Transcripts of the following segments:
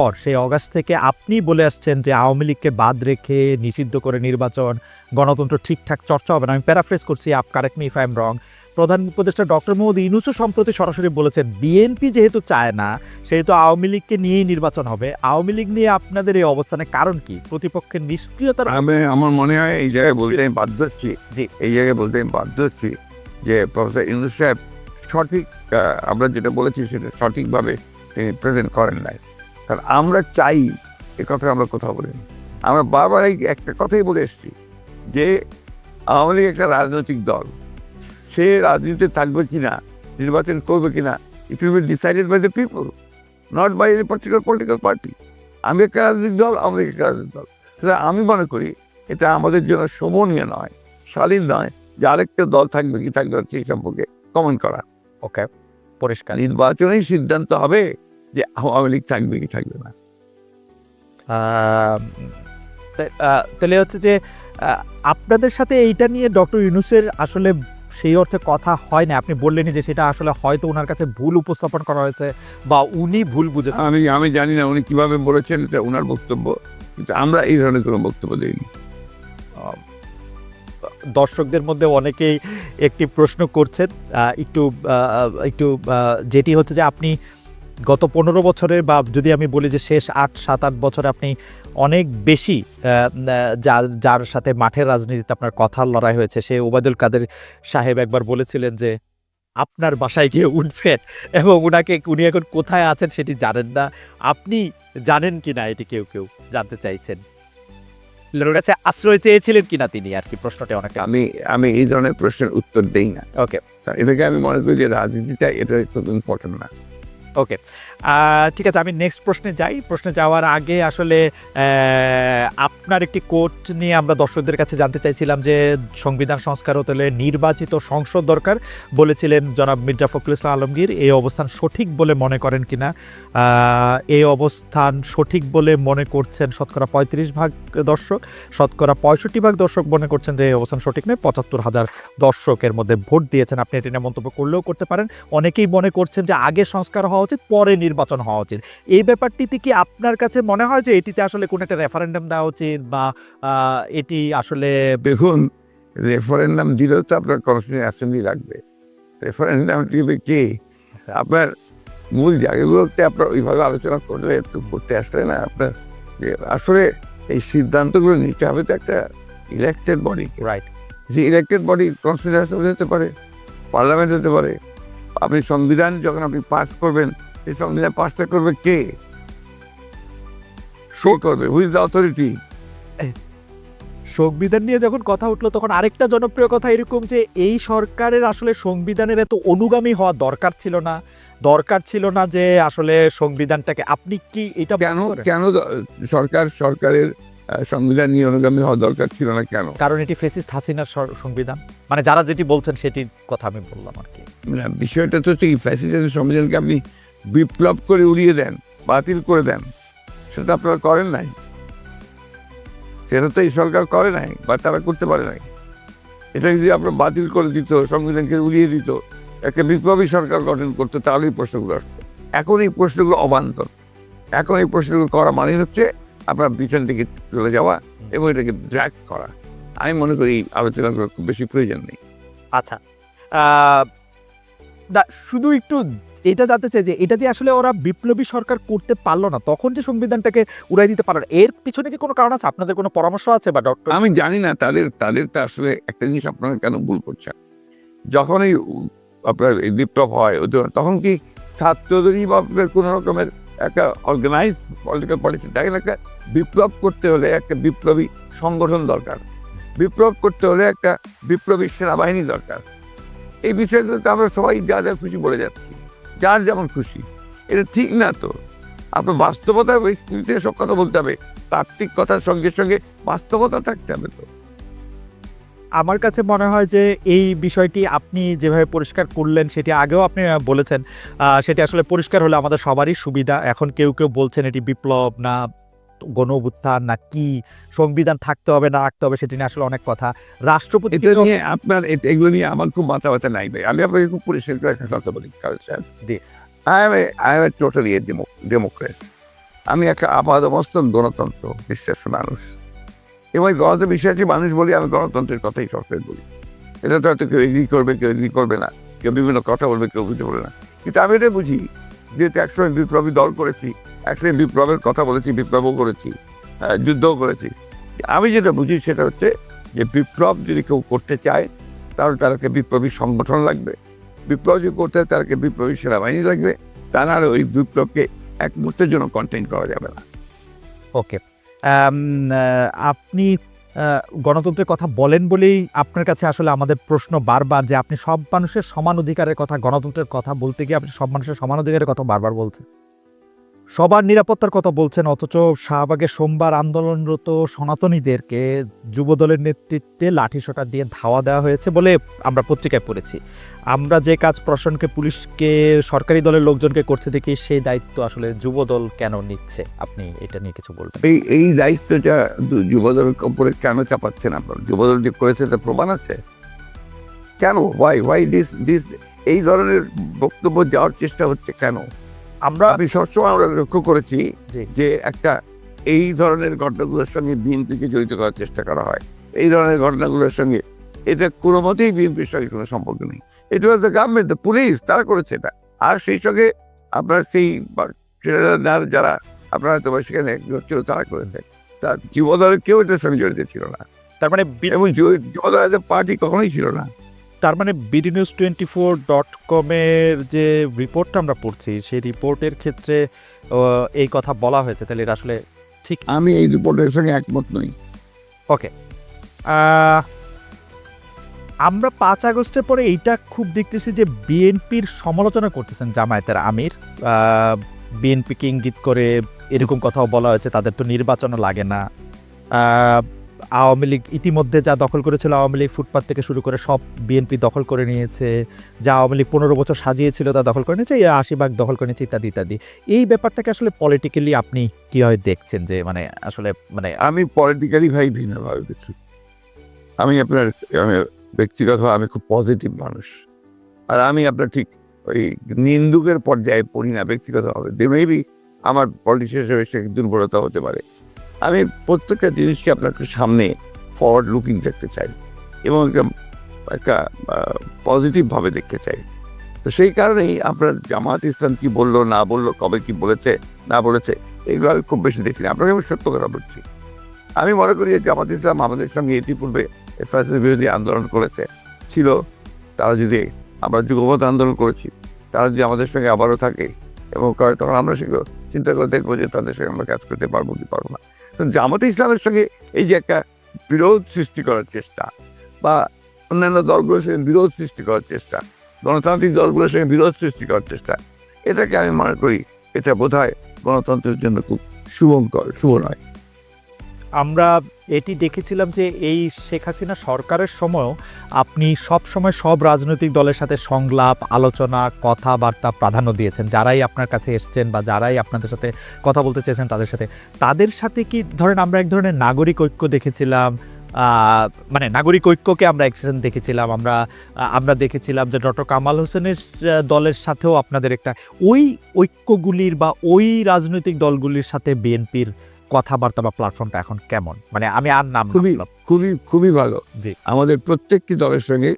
পর সেই অগাস্ট থেকে আপনি বলে আসছেন যে আওয়ামী লীগকে বাদ রেখে নিষিদ্ধ করে নির্বাচন, গণতন্ত্র ঠিকঠাক চর্চা হবে না। আমি প্যারাফ্রেজ করছি, correct me if I am রং। প্রধান উপদেষ্টা ডক্টর মোহাম্মদ ইউনূসও সম্প্রতি সরাসরি বলেছেন বিএনপি যেহেতু চায় না সেহেতু আওয়ামী লীগকে নিয়েই নির্বাচন হবে। আওয়ামী লীগ নিয়ে আপনাদের এই অবস্থানের কারণ কি? প্রতিপক্ষের নিষ্ক্রিয়তার? আমার মনে হয় এই জায়গায় বলতে আমি বাধ্য হচ্ছি জি। এই জায়গায় বলতে আমি বাধ্য হচ্ছি যে প্রফেসর ইউনূস সাহেব সঠিক আমরা যেটা বলেছি সেটা সঠিকভাবে তিনি প্রেজেন্ট করেন নাই। কারণ আমরা চাই এ কথা আমরা কোথাও বলিনি। আমরা বারবার এই একটা কথাই বলে এসেছি যে আওয়ামী লীগ একটা রাজনৈতিক দল, সে রাজনীতিতে থাকবে কিনা, নির্বাচন করবে কিনা, it will be decided by the people, not by any particular political party. আমি একটা রাজনৈতিক দল, আওয়ামী লীগ একটা রাজনৈতিক দল। সুতরাং আমি মনে করি এটা আমাদের জন্য শোভনীয় নয়, শালীন নয় যে আরেকটা দল থাকবে কি থাকবে না সেই সম্পর্কে কমেন্ট করা। ওকে, পরিষ্কার। নির্বাচনেই সিদ্ধান্ত হবে যে আওয়ামী লীগ থাকবে কি থাকবে না। তাহলে হচ্ছে যে আপনাদের সাথে এইটা নিয়ে ডক্টর ইউনূসের আসলে সেই অর্থে কথা হয় না। আপনি বললেনই যে সেটা আসলে হয়তো ওনার কাছে ভুল উপস্থাপন করা হয়েছে বা উনি ভুল বুঝেছেন। আমি জানি না উনি কিভাবে বলেছেন, এটা ওনার বক্তব্য, কিন্তু আমরা এই ধরনের কোনো বক্তব্য দিইনি। দর্শকদের মধ্যে অনেকেই একটি প্রশ্ন করছেন, একটু একটু যেটি হচ্ছে যে আপনি গত 15 বছরের বা যদি আমি বলি যে শেষ 7-8 বছরে আপনি অনেক বেশি যার সাথে মাঠের রাজনীতিতে আপনার কথার লড়াই হয়েছে, সে ওবায়দুল কাদের সাহেব একবার বলেছিলেন যে আপনার বাসায় গিয়ে উঠবেন এবং উনি এখন কোথায় আছেন সেটি জানেন না। আপনি জানেন কিনা এটি কেউ কেউ জানতে চাইছেন। কাছে আশ্রয় চেয়েছিলেন কিনা তিনি, আর কি প্রশ্নটা অনেকটা। আমি এই ধরনের প্রশ্নের উত্তর দেই না। ওকে, এটাকে আমি মনে করি যে রাজনীতিটা এটা খুব ইম্পর্টেন্ট না। ওকে, ঠিক আছে, আমি নেক্সট প্রশ্নে যাই। প্রশ্নে যাওয়ার আগে আসলে আপনার একটি কোট নিয়ে আমরা দর্শকদের কাছে জানতে চাইছিলাম যে সংবিধান সংস্কার হতে হলে নির্বাচিত সংসদ দরকার বলেছিলেন জনাব মির্জা ফখরুল ইসলাম আলমগীর। এই অবস্থান সঠিক বলে মনে করেন কিনা? এই অবস্থান সঠিক বলে মনে করছেন শতকরা 35% দর্শক, শতকরা 65% দর্শক মনে করছেন যে এই অবস্থান সঠিক নয়। 75,000 দর্শকের মধ্যে ভোট দিয়েছেন। আপনি এটি নিয়ে মন্তব্য করলেও করতে পারেন। অনেকেই মনে করছেন যে আগে সংস্কার হওয়া উচিত, পরে নির্বাচন হওয়া উচিত। এই ব্যাপারটিতে কি আপনার কাছে মনে হয় যে এটিতে আসলে কোনো একটা রেফারেন্ডাম দেওয়া উচিত বা এটি আসলে? দেখুন, রেফারেন্ডাম দিলেও তো আপনার কনস্টিটিউশন অ্যাসেম্বলি লাগবে। রেফারেন্ডাম দিবে কে? আপনার মূল জায়গাগুলোতে আপনার ওইভাবে আলোচনা করলে একটু করতে আসলে না আপনার যে আসলে এই সিদ্ধান্তগুলো নিতে হবে তো একটা ইলেকটেড বডি। রাইট। যে ইলেকটেড বডি কনস্টিটিউশন অ্যাসেম্বলি হতে পারে, পার্লামেন্ট হতে পারে। আপনি সংবিধান যখন আপনি পাস করবেন, এই সংবিধান পাসটা করবে কে? শো করবে, হুই ইজ দ্য অথরিটি? সংবিধান নিয়ে যখন কথা উঠলো তখন আরেকটা জনপ্রিয় কথা এরকম যে এই সরকারের আসলে সংবিধানের এত অনুগামী হওয়া দরকার ছিল না যে আসলে সংবিধানটাকে, আপনি কি এটা কেন সরকারের সংবিধান নিয়ে অনুগামী হওয়া দরকার ছিল না কেন? কারণ এটি ফ্যাসিস্ট হাসিনার সংবিধান, মানে যারা যেটি বলছেন সেটির কথা আমি বললাম আর কি। বিষয়টা তো ঠিক, ফ্যাসিস্টের সংবিধানকে আপনি বিপ্লব করে উড়িয়ে দেন, বাতিল করে দেন, সেটা আপনারা করেন নাই। সেটা তো এই সরকার করে নাই বা তারা করতে পারে নাই। এটা যদি আপনার বাতিল করে দিত, সংবিধানকে উড়িয়ে দিত, একটা বিপ্লবী সরকার গঠন করতো, তাহলে এই প্রশ্নগুলো আসতো। এখন এই প্রশ্নগুলো অবান্তর। এখন এই প্রশ্নগুলো করা মানে হচ্ছে আপনার পিছন থেকে চলে যাওয়া এবং এটাকে ড্র্যাগ করা। আমি মনে করি এই আলোচনাগুলো খুব বেশি প্রয়োজন নেই। আচ্ছা, শুধু একটু এটা জানতে চাই যে এটা যে আসলে ওরা বিপ্লবী সরকার করতে পারলো না, তখন যে সংবিধানটাকে উড়াই দিতে পারলো, এর পিছনে কি কোনো কারণ আছে? আপনাদের কোনো পরামর্শ আছে বা ডক্টর? আমি জানি না তাদের তো আসলে একটা জিনিস আপনারা কেন ভুল করছেন। যখন এই আপনার এই বিপ্লব হয় তখন কি ছাত্রদেরই বা আপনার কোনো রকমের একটা অর্গানাইজ পলিটিক্যাল পার্টি দেখেন, একটা বিপ্লব করতে হলে একটা বিপ্লবী সংগঠন দরকার, বিপ্লব করতে হলে একটা বিপ্লবী সেনাবাহিনী দরকার। এই বিষয়গুলোতে আমরা সবাই যা যা খুশি বলে যাচ্ছি, যার যেমন খুশি। এটা ঠিক না তো। আপনার বাস্তবতা সব কথা বলতে হবে, তাত্ত্বিক কথার সঙ্গে সঙ্গে বাস্তবতা থাকতে হবে। তো আমার কাছে মনে হয় যে এই বিষয়টি আপনি যেভাবে পরিষ্কার করলেন সেটি আগেও আপনি বলেছেন, সেটি আসলে পরিষ্কার হলে আমাদের সবারই সুবিধা। এখন কেউ বলছেন এটি বিপ্লব না গণ অভ্যুত্থান না কি, সংবিধান থাকতে হবে না রাখতে হবে, সেটি নিয়ে আসলে অনেক কথা। রাষ্ট্রপতি নিয়ে আপনার এগুলো নিয়ে আমার খুব মাথা ব্যথা নাই ভাই। আমি আপনাকে খুব পরিষ্কার করে একটা কথা বলি। I am totally Democrat. আমি একটা আপাদমস্তক গণতন্ত্র বিশ্বাসী মানুষ এবং গণতন্ত্র বিশ্বাসী মানুষ বলি আমি গণতন্ত্রের কথাই সরকার বলি। এটা তো হয়তো কেউ এগ্রি করবে, কেউ এগ্রি করবে না, কেউ বিভিন্ন কথা বলবে, কেউ বুঝতে পারবে না, কিন্তু আমি এটা বুঝি যেহেতু একসময় বিপ্লবী দল করেছি, একসময় বিপ্লবের কথা বলেছি, বিপ্লবও করেছি, যুদ্ধও করেছি। আমি যেটা বুঝি সেটা হচ্ছে যে বিপ্লব যদি কেউ করতে চায় তাহলে তাদেরকে বিপ্লবী সংগঠন লাগবে, বিপ্লব যদি করতে হয় তাদেরকে বিপ্লবী সেনাবাহিনী লাগবে, তা না হলে ওই বিপ্লবকে এক মুহূর্তের জন্য কন্টেইন করা যাবে না। ওকে, আপনি গণতন্ত্রের কথা বলেন বলেই আপনার কাছে আসলে আমাদের প্রশ্ন বারবার যে আপনি সব মানুষের সমান অধিকারের কথা, গণতন্ত্রের কথা বলতে গিয়ে আপনি সব মানুষের সমান অধিকারের কথা বারবার বলছেন, সবার নিরাপত্তার কথা বলছেন, অথচ শাহবাগে সোমবার আন্দোলনরত সনাতনীদেরকে যুবদলের নেতৃত্বে লাঠিসোঁটা দিয়ে ধাওয়া দেওয়া হয়েছে বলে আমরা পত্রিকায় পড়েছি। আমরা যে কাজ প্রশাসনকে, পুলিশকে, সরকারি দলের লোকজনকে করতে দেখি, সেই দায়িত্ব আসলে যুবদল কেন নিচ্ছে? আপনি এটা নিয়ে কিছু বলবেন? এই দায়িত্বটা যুবদলের উপরে কেন চাপাচ্ছেন আপনার? যুবদল যে করেছে তার প্রমাণ আছে কেন? ওয়াই দিস এই ধরনের বক্তব্য যাওয়ার চেষ্টা হচ্ছে কেন? আমি সবসময় আমরা লক্ষ্য করেছি যে একটা এই ধরনের ঘটনাগুলোর সঙ্গে বিএনপিকে জড়িত করার চেষ্টা করা হয়। এই ধরনের ঘটনাগুলোর সঙ্গে এটা কোনো মতেই বিএনপির সঙ্গে কোনো সম্পর্ক নেই। এটা হচ্ছে গভর্নমেন্ট, পুলিশ, তারা করেছে এটা। আর সেই সঙ্গে আপনার সেই যারা আপনারা হয়তো সেখানে ছিল তারা করেছে, তা যুবদলের কেউ এটার সঙ্গে জড়িত ছিল না। তার মানে এবং যুবদল এজ এ পার্টি কখনোই ছিল না। তার মানে bdnews24.com-এর যে রিপোর্টটা আমরা পড়ছি, সেই রিপোর্টের ক্ষেত্রে এই কথা বলা হয়েছে, তাহলে এটা আসলে ঠিক? আমি এই রিপোর্টের সঙ্গে একমত নই। ওকে, আমরা 5 আগস্টের পরে এইটা খুব দেখতেছি যে বিএনপির সমালোচনা করতেছেন জামায়াতের আমির, বিএনপিকে ইঙ্গিত করে এরকম কথাও বলা হয়েছে তাদের তো নির্বাচনও লাগে না। আওয়ামী লীগ ইতিমধ্যে যা দখল করেছিল, আওয়ামী লীগ ফুটপাত থেকে শুরু করে সব বিএনপি দখল করে নিয়েছে, যা আওয়ামী লীগ 15 বছর সাজিয়েছিল তা দখল করে নিয়েছে, 80 ভাগ দখল করে নিয়েছে, ইত্যাদি ইত্যাদি। এই ব্যাপারটাকে আসলে পলিটিক্যালি আপনি কীভাবে দেখছেন? যে মানে আসলে মানে আমি পলিটিক্যালি ভাই ভিন্নভাবে দেখছি। আমি ব্যক্তিগত আমি খুব পজিটিভ মানুষ, আর আমি আপনার ঠিক ওই নিন্দুকের পর্যায়ে পড়ি না ব্যক্তিগতভাবে। মেবি আমার পলিটিশিয়ান হিসেবে সে দুর্বলতা হতে পারে। আমি প্রত্যেকটা জিনিসকে আপনার সামনে ফরওয়ার্ড লুকিং দেখতে চাই এবং একটা পজিটিভভাবে দেখতে চাই। তো সেই কারণেই আপনার জামাত ইসলাম কি বললো না বললো, কবে কি বলেছে না বলেছে, এগুলো আমি খুব বেশি দেখি না। আপনাকে আমি সত্য কথা বলছি, আমি মনে করি যে জামাত ইসলাম আমাদের সঙ্গে ইতিপূর্বে ফ্যাসিস্ট বিরোধী আন্দোলন করেছে ছিল, তারা যদি আমরা যুগপৎ আন্দোলন করেছি, তারা যদি আমাদের সঙ্গে আবারও থাকে এবং করে, তখন আমরা সেগুলো চিন্তা করে দেখবো যে তাদের সঙ্গে আমরা কাজ করতে পারবো কি পারবো না। তো জামাত ইসলামের সঙ্গে এই যে একটা বিরোধ সৃষ্টি করার চেষ্টা, বা অন্যান্য দলগুলোর সঙ্গে বিরোধ সৃষ্টি করার চেষ্টা, গণতান্ত্রিক দলগুলোর সঙ্গে বিরোধ সৃষ্টি করার চেষ্টা, এটাকে আমি মনে করি এটা বোধহয় গণতন্ত্রের জন্য খুব শুভ নয়। আমরা এটি দেখেছিলাম যে এই শেখ হাসিনা সরকারের সময়ও আপনি সব সময় সব রাজনৈতিক দলের সাথে সংলাপ, আলোচনা, কথাবার্তা প্রাধান্য দিয়েছেন। যারাই আপনার কাছে এসছেন বা যারাই আপনাদের সাথে কথা বলতে চেয়েছেন তাদের সাথে কি ধরেন আমরা এক ধরনের নাগরিক ঐক্য দেখেছিলাম, মানে নাগরিক ঐক্যকে আমরা একসাথে দেখেছিলাম। আমরা দেখেছিলাম যে ডক্টর কামাল হোসেনের দলের সাথেও আপনাদের একটা ওই ঐক্যগুলির বা ওই রাজনৈতিক দলগুলির সাথে বিএনপির কথাবার্তা বা প্ল্যাটফর্মটা এখন কেমন? মানে আমি আর নাম খুবই ভালো। আমাদের প্রত্যেকটি দলের সঙ্গে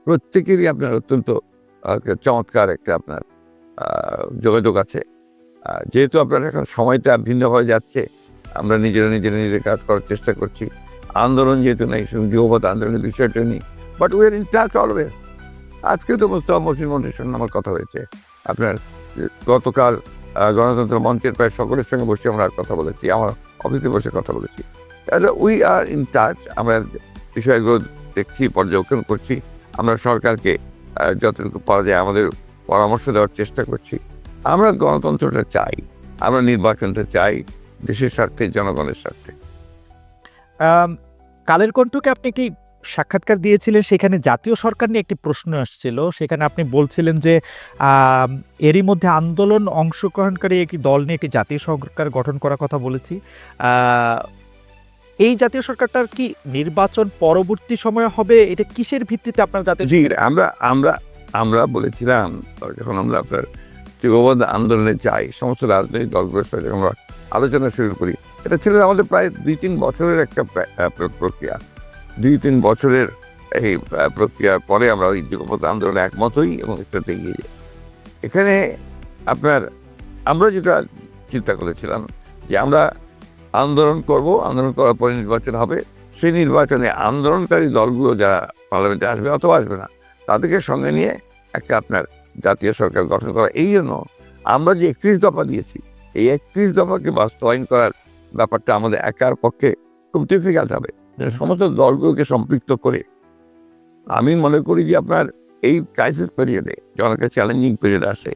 প্রত্যেকেরই আপনার অত্যন্ত চমৎকার একটা আপনার যোগাযোগ আছে। যেহেতু আপনার এখন সময়টা ভিন্ন হয়ে যাচ্ছে, আমরা নিজেদের কাজ করার চেষ্টা করছি। আন্দোলন যেহেতু নেই, যুগপৎ আন্দোলনের বিষয়টা নেই, but we are in touch always. আজকে তো মোস্তফা মহসিন মন্ত্রীর সঙ্গে আমার কথা হয়েছে, আপনার গতকাল গণতন্ত্র মঞ্চের প্রায় সকলের সঙ্গে বসে আমরা কথা বলেছি, আমার অফিসে বসে কথা বলেছি। We are in touch. আমরা বিষয়গুলো দেখছি, পর্যবেক্ষণ করছি, আমরা সরকারকে যতটুকু পাওয়া যায় আমাদের পরামর্শ দেওয়ার চেষ্টা করছি। আমরা গণতন্ত্রটা চাই, আমরা নির্বাচনটা চাই দেশের স্বার্থে, জনগণের স্বার্থে। কালের কণ্ঠকে আপনি কি সাক্ষাৎকার দিয়েছিলেন, সেখানে জাতীয় সরকার নিয়ে একটি প্রশ্ন আসছিল, সেখানে আপনি বলছিলেন যে এরই মধ্যে আন্দোলন অংশগ্রহণকারী একটি দল নিয়ে একটি জাতীয় সরকার গঠন করার কথা বলেছি। এই জাতীয় সরকারটার কি নির্বাচন পরবর্তী সময়ে হবে? এটা কিসের ভিত্তিতে আপনার জাতীয়? আমরা বলেছিলাম যখন আমরা আপনার যুগপৎ আন্দোলনে যাই, সমস্ত রাজনৈতিক দলগুলোর সাথে আমরা আলোচনা শুরু করি। এটা ছিল আমাদের প্রায় 2-3 বছরের একটা প্রক্রিয়া। 2-3 বছরের এই প্রক্রিয়ার পরে আমরা ওই যুগপৎ আন্দোলনে একমত হই এবং এটাতে এগিয়ে যাই। এখানে আপনার আমরা যেটা চিন্তা করেছিলাম যে আমরা আন্দোলন করব, আন্দোলন করার পরে নির্বাচন হবে। সেই নির্বাচনে আন্দোলনকারী দলগুলো যারা পার্লামেন্টে আসবে অথবা আসবে না, তাদেরকে সঙ্গে নিয়ে একটা আপনার জাতীয় সরকার গঠন করা। এই জন্য আমরা যে 31 দফা দিয়েছি, এই 31 দফাকে বাস্তবায়ন করার ব্যাপারটা আমাদের একার পক্ষে খুব ডিফিকাল্ট হবে। সমস্ত দলগুলোকে সম্পৃক্ত করে আমি মনে করি যে আপনার এই ক্রাইসিস পিরিয়ডে যখন একটা চ্যালেঞ্জিং পিরিয়ড আসে,